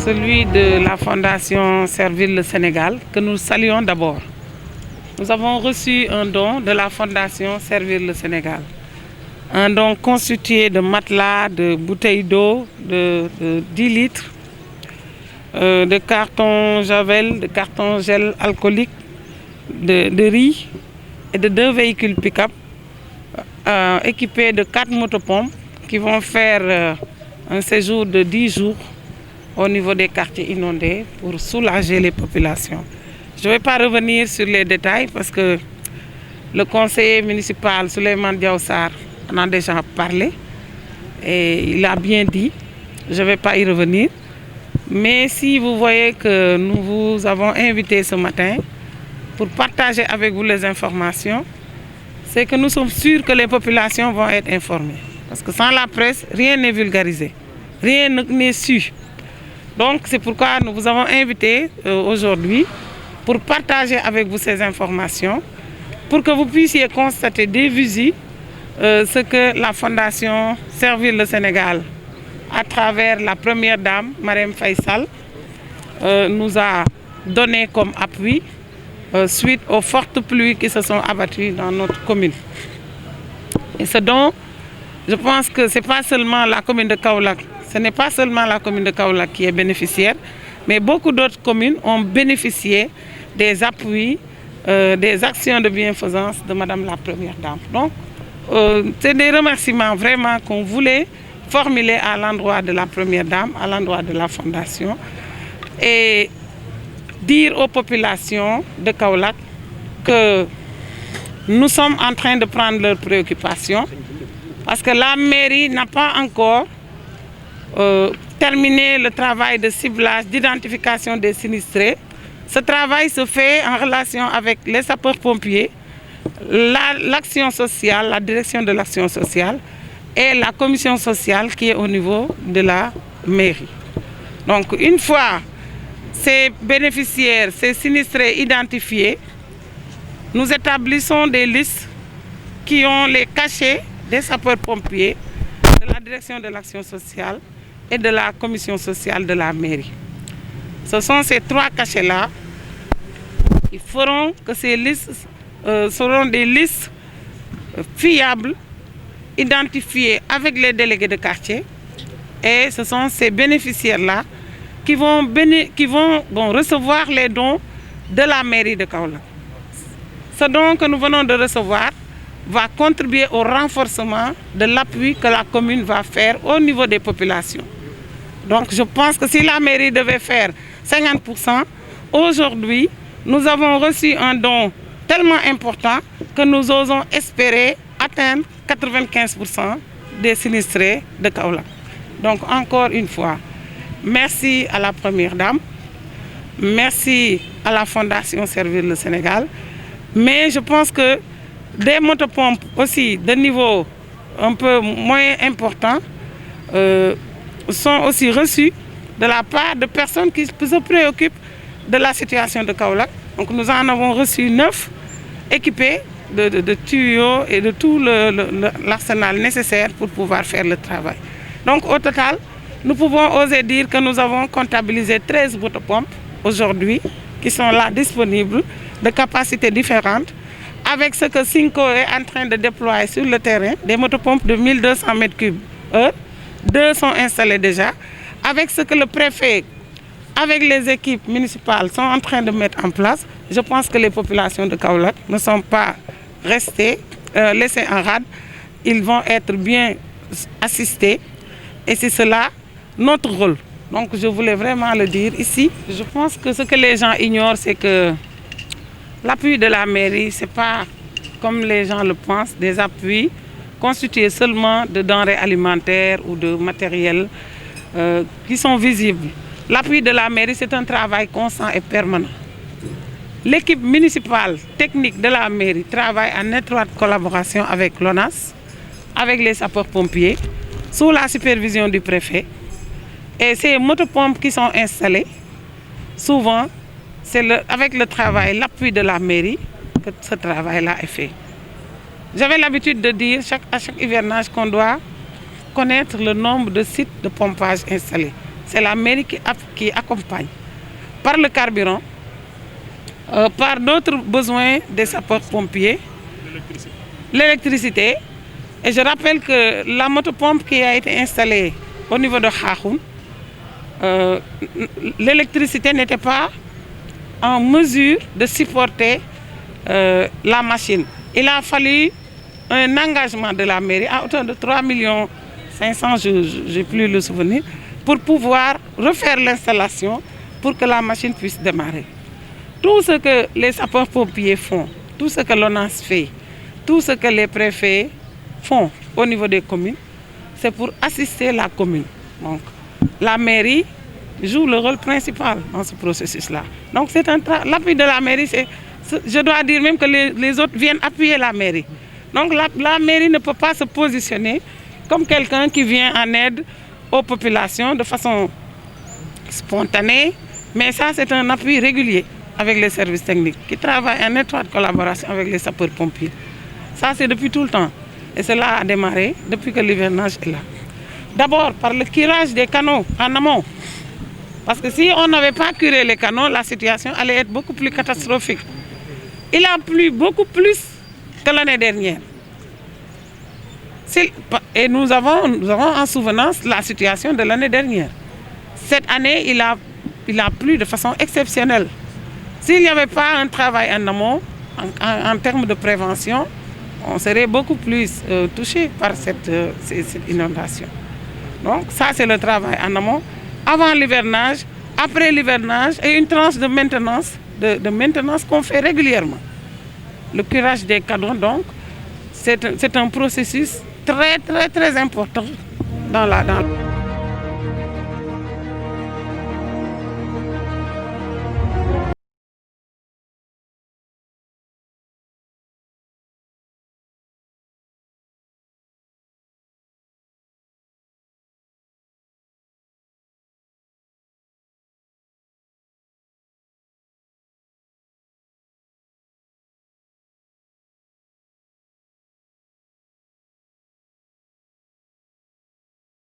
celui de la Fondation Servir le Sénégal, que nous saluons d'abord. Nous avons reçu un don de la Fondation Servir le Sénégal. Un don constitué de matelas, de bouteilles d'eau, de 10 litres, de cartons javel, de cartons gel alcoolique, de riz et de 2 véhicules pick-up équipés de 4 motopompes qui vont faire un séjour de 10 jours au niveau des quartiers inondés pour soulager les populations. Je ne vais pas revenir sur les détails parce que le conseiller municipal Souleymane Diaoussar en a déjà parlé et il a bien dit. Je ne vais pas y revenir. Mais si vous voyez que nous vous avons invité ce matin pour partager avec vous les informations, c'est que nous sommes sûrs que les populations vont être informées. Parce que sans la presse, rien n'est vulgarisé, rien n'est su. Donc c'est pourquoi nous vous avons invité aujourd'hui pour partager avec vous ces informations, pour que vous puissiez constater des visu ce que la Fondation Servir le Sénégal, à travers la première dame, Marème Faye Sall, nous a donné comme appui suite aux fortes pluies qui se sont abattues dans notre commune. Et ce don, je pense que ce n'est pas seulement la commune de Kaolack, ce n'est pas seulement la commune de Kaolack qui est bénéficiaire, mais beaucoup d'autres communes ont bénéficié des appuis, des actions de bienfaisance de Madame la Première Dame. Donc, c'est des remerciements vraiment qu'on voulait formuler à l'endroit de la Première Dame, à l'endroit de la Fondation, et dire aux populations de Kaolack que nous sommes en train de prendre leurs préoccupations parce que la mairie n'a pas encore terminé le travail de ciblage, d'identification des sinistrés. Ce travail se fait en relation avec les sapeurs-pompiers, l'action sociale, la direction de l'action sociale et la commission sociale qui est au niveau de la mairie. Donc une fois ces bénéficiaires, ces sinistrés identifiés, nous établissons des listes qui ont les cachets des sapeurs-pompiers, de la direction de l'action sociale et de la commission sociale de la mairie. Ce sont ces 3 cachets-là qui feront que ces listes seront des listes fiables, identifiées avec les délégués de quartier. Et ce sont ces bénéficiaires-là qui vont recevoir les dons de la mairie de Kaolack. Ce don que nous venons de recevoir va contribuer au renforcement de l'appui que la commune va faire au niveau des populations. Donc je pense que si la mairie devait faire 50%, aujourd'hui, nous avons reçu un don tellement important que nous osons espérer atteindre 95% des sinistrés de Kaolack. Donc encore une fois, merci à la Première Dame, merci à la Fondation Servir le Sénégal, mais je pense que des motopompes aussi de niveau un peu moins important sont aussi reçues de la part de personnes qui se préoccupent de la situation de Kaolack. Donc nous en avons reçu 9 équipés de tuyaux et de tout l'arsenal nécessaire pour pouvoir faire le travail. Donc au total, nous pouvons oser dire que nous avons comptabilisé 13 motopompes aujourd'hui qui sont là disponibles de capacités différentes, avec ce que Cinco est en train de déployer sur le terrain, des motopompes de 1200 m3/h, 2 sont installées déjà, avec ce que le préfet, avec les équipes municipales, sont en train de mettre en place. Je pense que les populations de Kaolack ne sont pas restées laissées en rade, ils vont être bien assistés et c'est cela notre rôle. Donc je voulais vraiment le dire ici. Je pense que ce que les gens ignorent, c'est que l'appui de la mairie, ce n'est pas, comme les gens le pensent, des appuis constitués seulement de denrées alimentaires ou de matériel qui sont visibles. L'appui de la mairie, c'est un travail constant et permanent. L'équipe municipale technique de la mairie travaille en étroite collaboration avec l'ONAS, avec les sapeurs-pompiers, sous la supervision du préfet. Et ces motopompes qui sont installées, souvent, c'est avec le travail, l'appui de la mairie que ce travail-là est fait. J'avais l'habitude de dire à chaque hivernage qu'on doit connaître le nombre de sites de pompage installés. c'est la mairie qui accompagne par le carburant, par d'autres besoins des sapeurs-pompiers, l'électricité. Et je rappelle que la motopompe qui a été installée au niveau de Khahoun, l'électricité n'était pas en mesure de supporter la machine. Il a fallu un engagement de la mairie à hauteur de 3 500 000, je n'ai plus le souvenir, pour pouvoir refaire l'installation pour que la machine puisse démarrer. Tout ce que les sapeurs-pompiers font, tout ce que l'ONAS fait, tout ce que les préfets font au niveau des communes, c'est pour assister la commune. Donc, la mairie joue le rôle principal dans ce processus-là. Donc, l'appui de la mairie, je dois dire même que les autres viennent appuyer la mairie. Donc, la mairie ne peut pas se positionner comme quelqu'un qui vient en aide aux populations de façon spontanée, mais ça, c'est un appui régulier avec les services techniques qui travaillent en étroite collaboration avec les sapeurs-pompiers. Ça, c'est depuis tout le temps. Et cela a démarré depuis que l'hivernage est là. D'abord, par le curage des canaux en amont. Parce que si on n'avait pas curé les canaux, la situation allait être beaucoup plus catastrophique. Il a plu beaucoup plus que l'année dernière. Et nous avons en souvenance la situation de l'année dernière. Cette année, il a plu de façon exceptionnelle. S'il n'y avait pas un travail en amont, en termes de prévention, on serait beaucoup plus touché par cette inondation. Donc ça, c'est le travail en amont, avant l'hivernage, après l'hivernage et une tranche de maintenance qu'on fait régulièrement. Le curage des canaux, donc, c'est un processus très important dans la